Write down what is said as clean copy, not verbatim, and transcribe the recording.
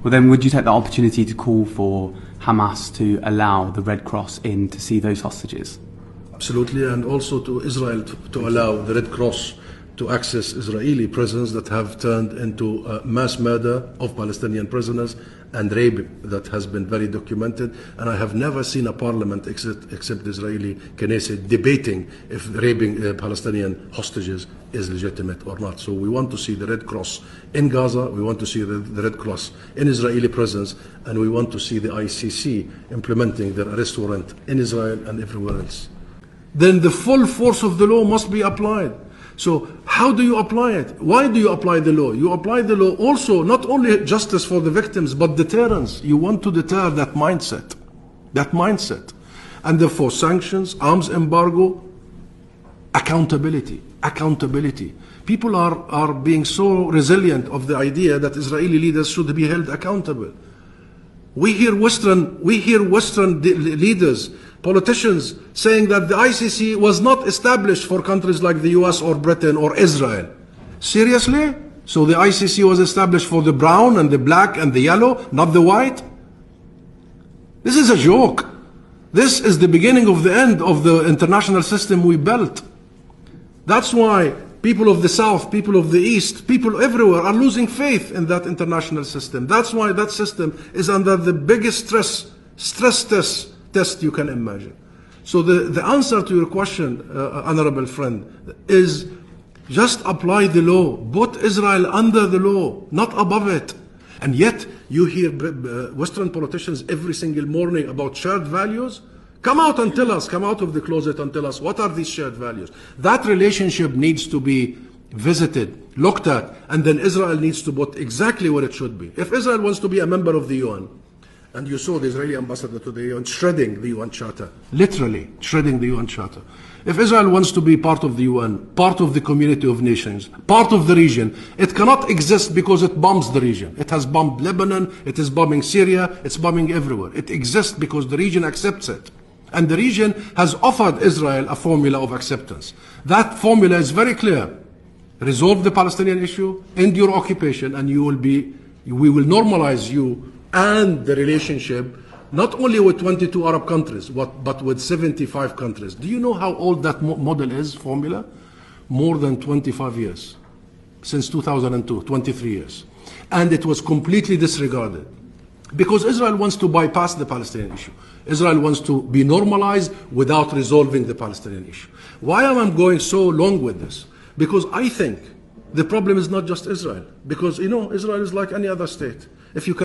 Well, then would you take the opportunity to call for Hamas to allow the Red Cross in to see those hostages? Absolutely, and also to Israel to allow the Red Cross to access Israeli prisons that have turned into mass murder of Palestinian prisoners and rape that has been very documented. And I have never seen a parliament except the Israeli Knesset debating if raping Palestinian hostages is legitimate or not. So we want to see the Red Cross in Gaza, we want to see the Red Cross in Israeli prisons, and we want to see the ICC implementing their arrest warrant in Israel and everywhere else. Then the full force of the law must be applied. So how do you apply it? Why do you apply the law? You apply the law also not only justice for the victims, but deterrence. You want to deter that mindset. And therefore sanctions, arms embargo, accountability. People are being so resilient of the idea that Israeli leaders should be held accountable. We hear Western leaders, politicians, saying that the ICC was not established for countries like the US or Britain or Israel. Seriously? So the ICC was established for the brown and the black and the yellow, not the white? This is a joke. This is the beginning of the end of the international system we built. That's why people of the South, people of the East, people everywhere are losing faith in that international system. That's why that system is under the biggest stress test you can imagine. So the answer to your question, honorable friend, is just apply the law. Put Israel under the law, not above it. And yet you hear Western politicians every single morning about shared values. Come out and tell us, come out of the closet and tell us, what are these shared values? That relationship needs to be visited, looked at, and then Israel needs to put exactly where it should be. If Israel wants to be a member of the UN, and you saw the Israeli ambassador to the UN shredding the UN Charter, literally shredding the UN Charter. If Israel wants to be part of the UN, part of the community of nations, part of the region, it cannot exist because it bombs the region. It has bombed Lebanon, it is bombing Syria, it's bombing everywhere. It exists because the region accepts it. And the region has offered Israel a formula of acceptance. That formula is very clear. Resolve the Palestinian issue, end your occupation, and we will normalize you and the relationship not only with 22 Arab countries, but with 75 countries. Do you know how old that model is, formula? More than 25 years. Since 2002, 23 years. And it was completely disregarded. Because Israel wants to bypass the Palestinian issue. Israel wants to be normalized without resolving the Palestinian issue. Why am I going so long with this? Because I think the problem is not just Israel. Because, Israel is like any other state. If you can